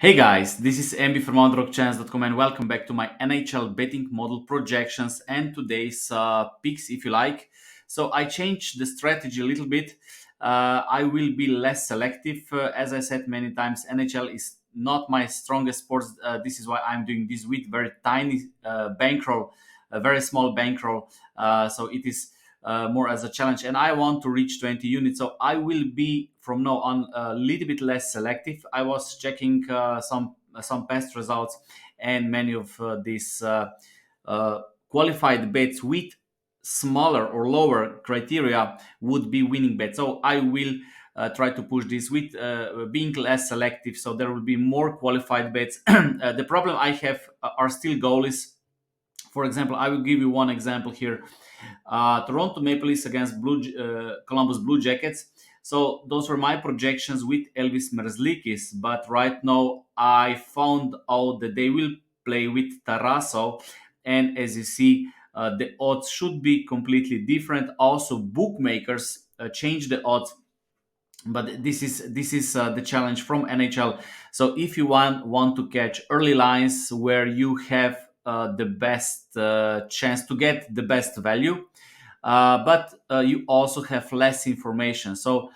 Hey guys, this is Emby from underdogchance.com and welcome back to my NHL betting model projections and today's picks, if you like. So I changed the strategy a little bit. I will be less selective. As I said many times, NHL is not my strongest sport. This is why I'm doing this with very tiny bankroll, a very small bankroll. So it is more as a challenge, and I want to reach 20 units. So I will be from now on a little bit less selective. I was checking some past results, and many of these qualified bets with smaller or lower criteria would be winning bets. So I will try to push this with being less selective. So there will be more qualified bets. The problem I have are still goalies. For example, I will give you one example here. Toronto Maple Leafs against Columbus Blue Jackets. So those were my projections with Elvis Merzlikis. But right now, I found out that they will play with Tarasso, and as you see, the odds should be completely different. Also, bookmakers change the odds, but this is the challenge from NHL. So if you want to catch early lines where you have the best chance to get the best value, but you also have less information. So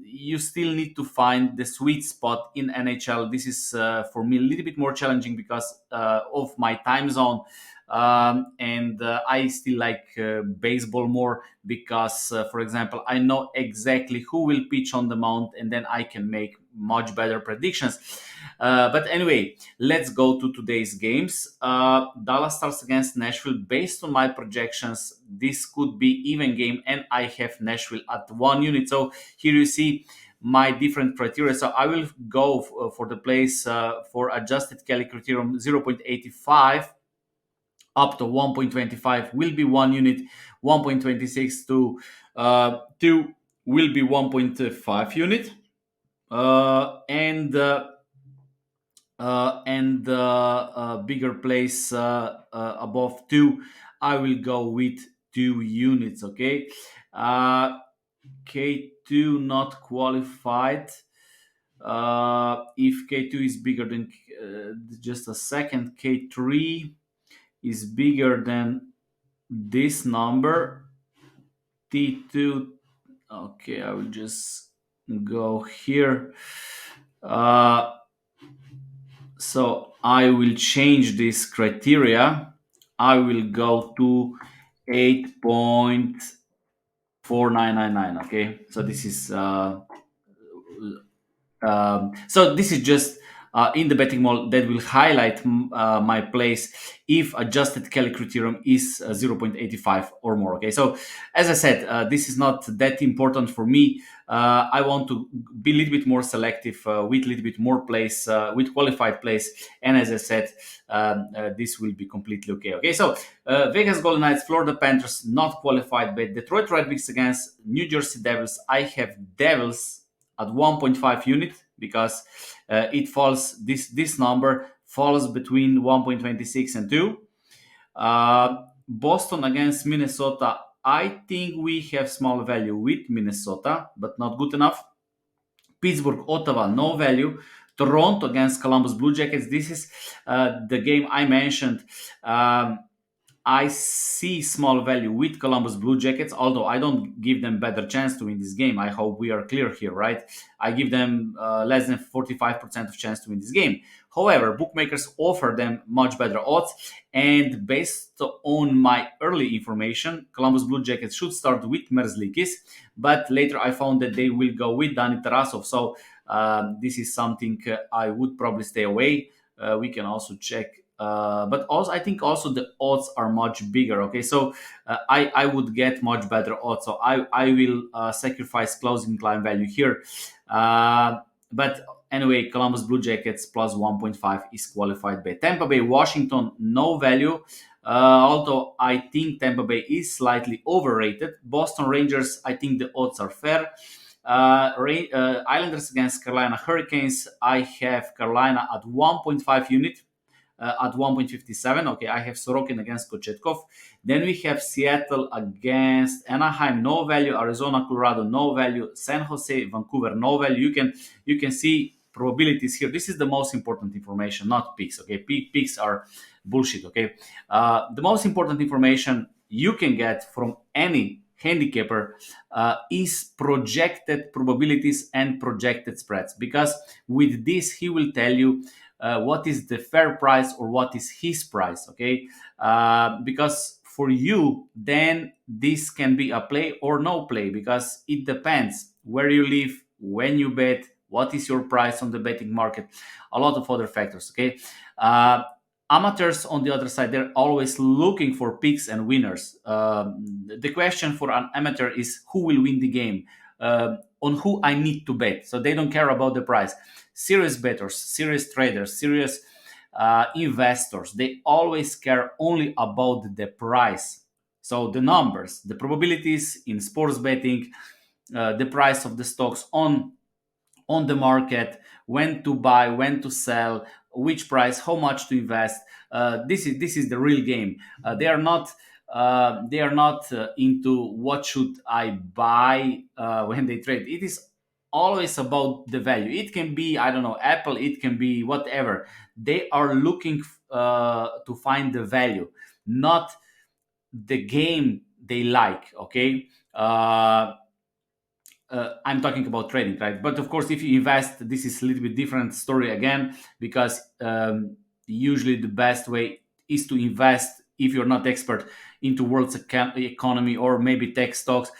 you still need to find the sweet spot in NHL. This is for me a little bit more challenging because of my time zone. And I still like baseball more because, for example, I know exactly who will pitch on the mound, and then I can make much better predictions. But anyway, let's go to today's games. Dallas Stars against Nashville. Based on my projections, this could be even game, and I have Nashville at 1 unit. So here you see my different criteria. So I will go for the place for adjusted Kelly criterion 0.85 up to 1.25 will be 1 unit, 1.26 to 2 will be 1.5 unit, and bigger place above 2, I will go with 2 units. Okay, K2 not qualified. If K2 is bigger than just a second, K3 is bigger than this number, T2. Okay, I will just go here. So I will change this criteria. I will go to 8.4999. Okay, so this is so this is just in the betting model that will highlight my place if adjusted Kelly criterion is 0.85 or more. Okay, so as I said, this is not that important for me. I want to be a little bit more selective with a little bit more place, with qualified place, and as I said, this will be completely okay. Okay, so Vegas Golden Knights, Florida Panthers, not qualified, but Detroit Red Wings against New Jersey Devils. I have Devils at 1.5 unit because it falls, this number falls between 1.26 and 2. Boston against Minnesota. I think we have small value with Minnesota, but not good enough. Pittsburgh, Ottawa, no value. Toronto against Columbus Blue Jackets. This is the game I mentioned. I see small value with Columbus Blue Jackets, although I don't give them better chance to win this game. I hope we are clear here, right? I give them less than 45% of chance to win this game. However, bookmakers offer them much better odds, and based on my early information, Columbus Blue Jackets should start with Merzlikis, but later I found that they will go with Dani Tarasov. So this is something I would probably stay away. We can also check, but also I think also the odds are much bigger. Okay, so I would get much better odds. So I will sacrifice closing line value here. But anyway, Columbus Blue Jackets plus 1.5 is qualified by Tampa Bay Washington, no value. Although I think Tampa Bay is slightly overrated. Boston Rangers, I think the odds are fair. Islanders against Carolina Hurricanes, I have Carolina at 1.5 unit, at 1.57. Okay, I have Sorokin against Kochetkov. Then we have Seattle against Anaheim, no value. Arizona, Colorado, no value. San Jose, Vancouver, no value. You can see probabilities here. This is the most important information, not picks. Okay, picks are bullshit. Okay, the most important information you can get from any handicapper is projected probabilities and projected spreads, because with this he will tell you what is the fair price or what is his price. Okay, because for you then this can be a play or no play, because it depends where you live, when you bet, what is your price on the betting market, a lot of other factors. Okay, uh, amateurs on the other side, they're always looking for picks and winners. The question for an amateur is who will win the game, on who I need to bet, so they don't care about the price. Serious bettors, serious traders, serious investors, they always care only about the price. So the numbers, the probabilities in sports betting, the price of the stocks on the market, when to buy, when to sell, which price, how much to invest. This is the real game. They are not into what should I buy when they trade. It is always about the value. It can be, I don't know, Apple. It can be whatever. They are looking to find the value, not the game they like. Okay. I'm talking about trading, right? But of course, if you invest, this is a little bit different story again, because usually the best way is to invest, if you're not expert, into world's economy or maybe tech stocks,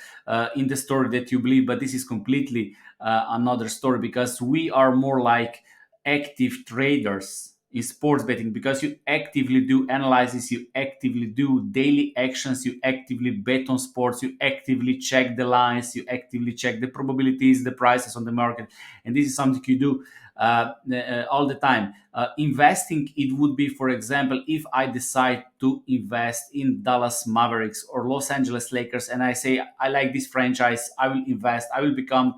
in the story that you believe. But this is completely another story, because we are more like active traders in sports betting, because you actively do analysis, you actively do daily actions, you actively bet on sports, you actively check the lines, you actively check the probabilities, the prices on the market, and this is something you do all the time. Investing, it would be, for example, if I decide to invest in Dallas Mavericks or Los Angeles Lakers, and I say I like this franchise, I will invest, I will become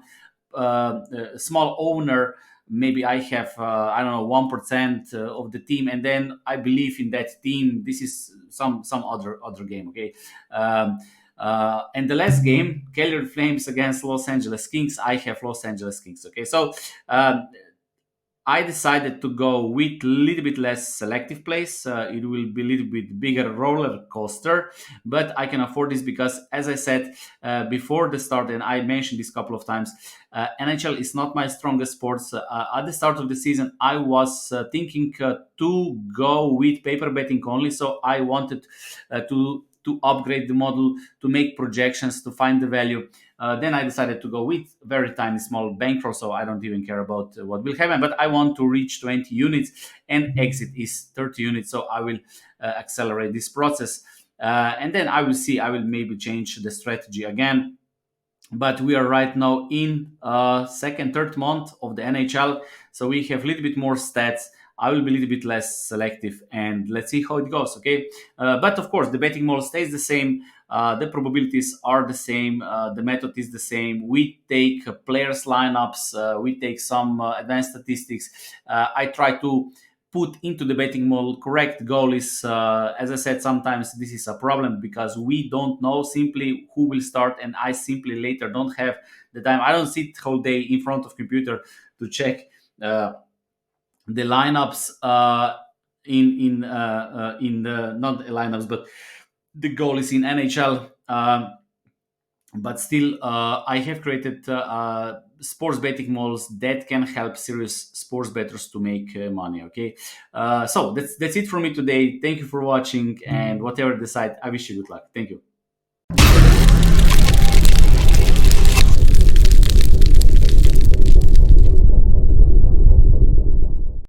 a small owner. Maybe I have I don't know 1% of the team, and then I believe in that team. This is some other game. Okay. And the last game, Calgary Flames against Los Angeles Kings, I have Los Angeles Kings. Okay, so um, I decided to go with a little bit less selective plays. It will be a little bit bigger roller coaster, but I can afford this because, as I said before the start, and I mentioned this a couple of times, NHL is not my strongest sports. At the start of the season, I was thinking to go with paper betting only, so I wanted to upgrade the model, to make projections, to find the value. Then I decided to go with very tiny small bankroll, so I don't even care about what will happen. But I want to reach 20 units, and exit is 30 units, so I will accelerate this process. And then I will see, I will maybe change the strategy again. But we are right now in second, third month of the NHL, so we have a little bit more stats. I will be a little bit less selective, and let's see how it goes. Okay, but of course the betting model stays the same. The probabilities are the same. The method is the same. We take players lineups. We take some advanced statistics. I try to put into the betting model correct goalies. As I said, sometimes this is a problem because we don't know simply who will start, and I simply later don't have the time. I don't sit whole day in front of computer to check the lineups in the not the lineups, but the goalies in NHL. But still, I have created sports betting models that can help serious sports bettors to make money. Okay, so that's it for me today. Thank you for watching, and whatever you decide, I wish you good luck. Thank you.